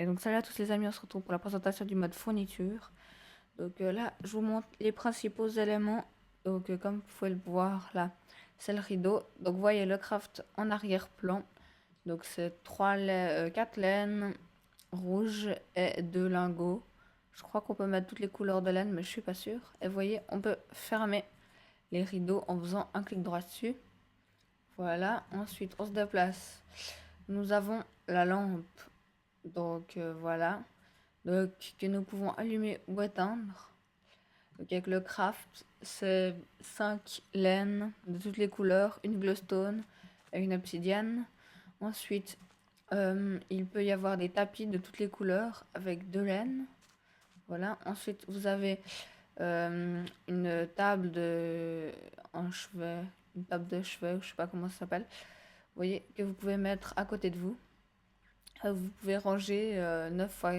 Et donc salut à tous les amis, on se retrouve pour la présentation du mode fourniture. Donc là, je vous montre les principaux éléments. Donc comme vous pouvez le voir là, c'est le rideau. Donc vous voyez le craft en arrière-plan. Donc c'est 4 laines rouges et 2 lingots. Je crois qu'on peut mettre toutes les couleurs de laine, mais je suis pas sûre. Et vous voyez, on peut fermer les rideaux en faisant un clic droit dessus. Voilà, ensuite on se déplace. Nous avons la lampe. Donc voilà. Donc, que nous pouvons allumer ou éteindre. Donc, avec le craft, c'est 5 laines de toutes les couleurs, une glowstone et une obsidienne. Ensuite, il peut y avoir des tapis de toutes les couleurs avec 2 laines. Voilà. Ensuite, vous avez une table de chevet, une table de chevet, je sais pas comment ça s'appelle. Vous voyez que vous pouvez mettre à côté de vous. Vous pouvez ranger 9 fois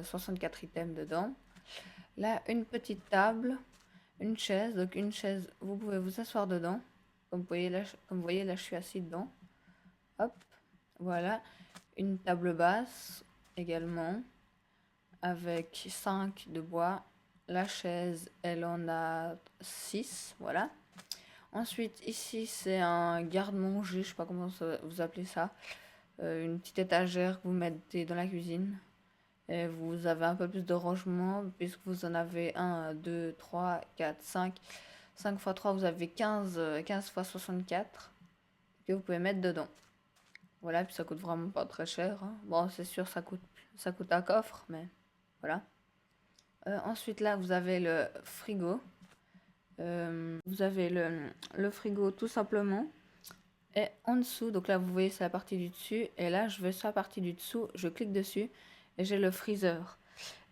64 items dedans. Là, une petite table, une chaise. Donc une chaise, vous pouvez vous asseoir dedans. Comme vous voyez là, je suis assis dedans. Hop, voilà. Une table basse également, avec 5 de bois. La chaise, elle en a 6, voilà. Ensuite, ici, c'est un garde-manger, je sais pas comment vous appelez ça. Une petite étagère que vous mettez dans la cuisine. Et vous avez un peu plus de rangement puisque vous en avez 1, 2, 3, 4, 5. 5 fois 3, vous avez 15 fois 64 que vous pouvez mettre dedans. Voilà, puis ça coûte vraiment pas très cher, hein. Bon, c'est sûr, ça coûte un coffre, mais voilà. Ensuite, là, vous avez le frigo. Vous avez le frigo tout simplement. Et en dessous, donc là, vous voyez, c'est la partie du dessus. Et là, je vais sur la partie du dessous, je clique dessus et j'ai le freezer.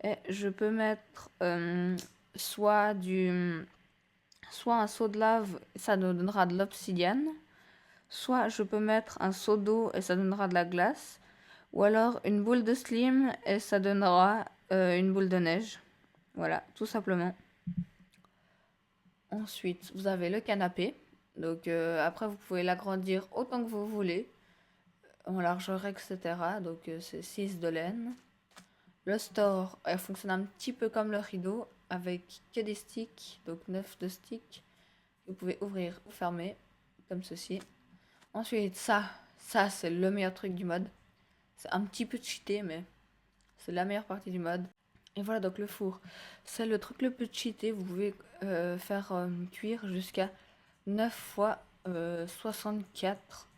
Et je peux mettre soit un seau de lave, ça nous donnera de l'obsidienne. Soit je peux mettre un seau d'eau et ça donnera de la glace. Ou alors une boule de slim et ça donnera une boule de neige. Voilà, tout simplement. Ensuite, vous avez le canapé. Donc après, vous pouvez l'agrandir autant que vous voulez, en largeur, etc. Donc c'est 6 de laine. Le store, elle fonctionne un petit peu comme le rideau, avec que des sticks, donc 9 de sticks. Vous pouvez ouvrir ou fermer, comme ceci. Ensuite, ça c'est le meilleur truc du mode. C'est un petit peu cheaté, mais c'est la meilleure partie du mode. Et voilà, donc le four, c'est le truc le plus cheaté. Vous pouvez faire cuire jusqu'à 9 fois 64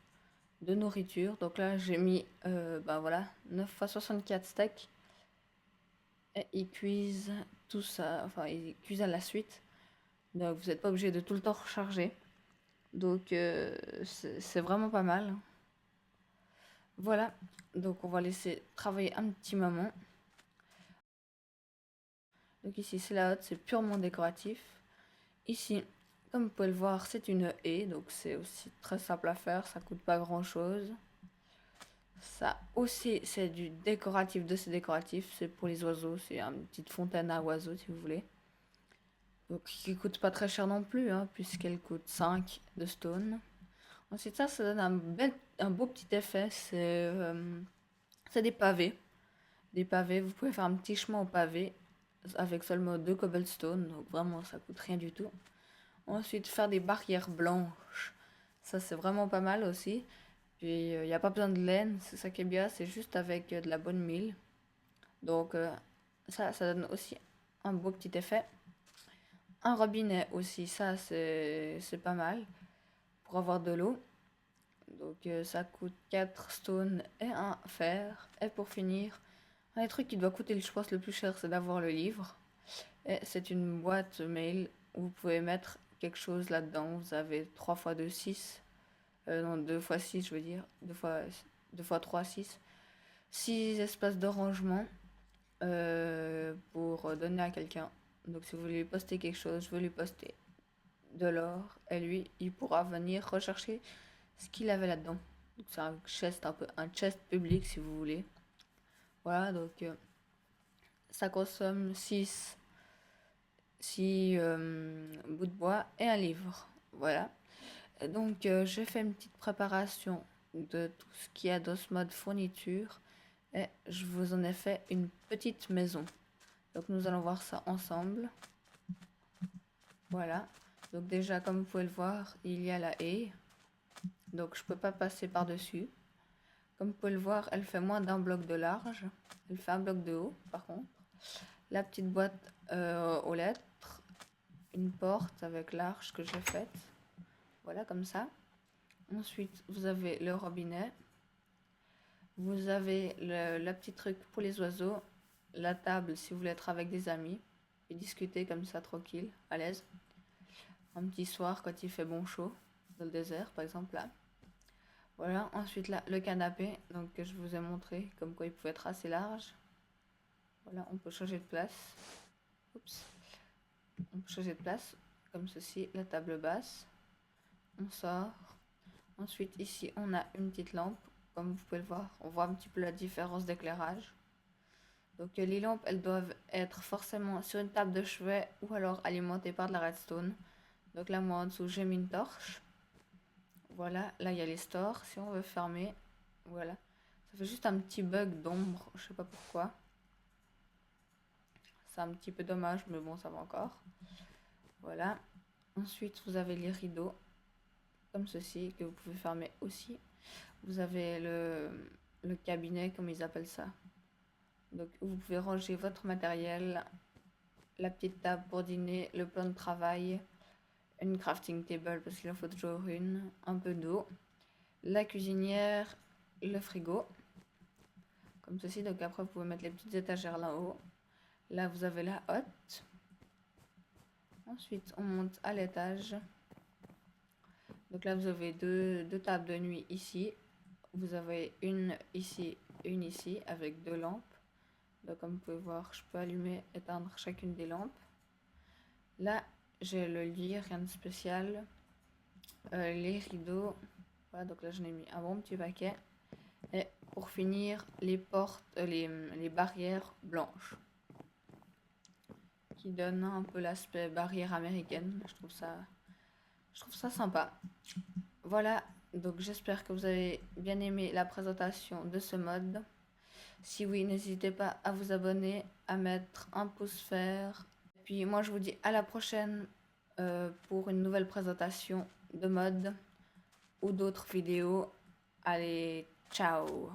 de nourriture. Donc là, j'ai mis, voilà, 9 fois 64 steaks. Et ils cuisent tout ça, enfin, ils cuisent à la suite. Donc, vous n'êtes pas obligé de tout le temps recharger. Donc, c'est vraiment pas mal. Voilà. Donc, on va laisser travailler un petit moment. Donc, ici, c'est la hotte, c'est purement décoratif. Ici, comme vous pouvez le voir, c'est une haie. Donc, c'est aussi très simple à faire. Ça coûte pas grand chose. Ça aussi, c'est du décoratif de ces décoratifs. C'est pour les oiseaux. C'est une petite fontaine à oiseaux, si vous voulez. Donc, qui coûte pas très cher non plus, hein, puisqu'elle coûte 5 de stone. Ensuite, ça donne un beau petit effet. C'est des pavés. Des pavés, vous pouvez faire un petit chemin au pavé avec seulement 2 cobblestone. Donc, vraiment, ça coûte rien du tout. Ensuite, faire des barrières blanches. Ça, c'est vraiment pas mal aussi. Puis, il n'y a pas besoin de laine. C'est ça qui est bien. C'est juste avec de la bonne mille. Donc, ça donne aussi un beau petit effet. Un robinet aussi, ça c'est pas mal pour avoir de l'eau. Donc ça coûte 4 stones et un fer. Et pour finir, un des trucs qui doit coûter, je pense, le plus cher, c'est d'avoir le livre. Et c'est une boîte mail où vous pouvez mettre quelque chose là-dedans. Vous avez 3 fois 2 6. Non, 2 fois 6, je veux dire. 2 fois 3 6. 6 espaces de rangement pour donner à quelqu'un. Donc si vous voulez lui poster quelque chose, je veux lui poster de l'or et lui il pourra venir rechercher ce qu'il avait là-dedans. Donc c'est un chest, un chest public si vous voulez. Voilà, donc ça consomme 6 bouts de bois et un livre. Voilà. Et donc j'ai fait une petite préparation de tout ce qu'il y a dans ce mode fourniture. Et je vous en ai fait une petite maison. Donc nous allons voir ça ensemble. Voilà. Donc déjà, comme vous pouvez le voir, il y a la haie. Donc je peux pas passer par-dessus. Comme vous pouvez le voir, elle fait moins d'un bloc de large. Elle fait un bloc de haut, par contre. La petite boîte aux lettres. Une porte avec l'arche que j'ai faite. Voilà, comme ça. Ensuite, vous avez le robinet. Vous avez le petit truc pour les oiseaux. La table si vous voulez être avec des amis. Et discuter comme ça, tranquille, à l'aise. Un petit soir quand il fait bon chaud. Dans le désert, par exemple, là. Voilà, ensuite là, le canapé, donc que je vous ai montré, comme quoi il pouvait être assez large. Voilà, on peut changer de place. Oups. On peut changer de place, comme ceci, la table basse. On sort. Ensuite, ici, on a une petite lampe. Comme vous pouvez le voir, on voit un petit peu la différence d'éclairage. Donc les lampes, elles doivent être forcément sur une table de chevet ou alors alimentées par de la redstone. Donc là, moi, en dessous, j'ai mis une torche. Voilà, là, il y a les stores. Si on veut fermer, voilà. Ça fait juste un petit bug d'ombre, je sais pas pourquoi. C'est un petit peu dommage, mais bon, ça va encore. Voilà. Ensuite, vous avez les rideaux, comme ceci, que vous pouvez fermer aussi. Vous avez le cabinet, comme ils appellent ça. Donc, vous pouvez ranger votre matériel, la petite table pour dîner, le plan de travail, une crafting table, parce qu'il en faut toujours une, un peu d'eau, la cuisinière, le frigo, comme ceci. Donc, après, vous pouvez mettre les petites étagères là-haut. Là, vous avez la hotte. Ensuite, on monte à l'étage. Donc là, vous avez deux tables de nuit ici. Vous avez une ici, une ici, avec deux lampes. Donc, comme vous pouvez voir, je peux allumer, éteindre chacune des lampes. Là, j'ai le lit, rien de spécial. Les rideaux. Voilà, donc là, j'en ai mis un bon petit paquet. Et pour finir, les portes, les barrières blanches, qui donnent un peu l'aspect barrière américaine. Je trouve ça sympa. Voilà, donc j'espère que vous avez bien aimé la présentation de ce mode. Si oui, n'hésitez pas à vous abonner, à mettre un pouce vert. Puis moi, je vous dis à la prochaine pour une nouvelle présentation de mode ou d'autres vidéos. Allez, ciao!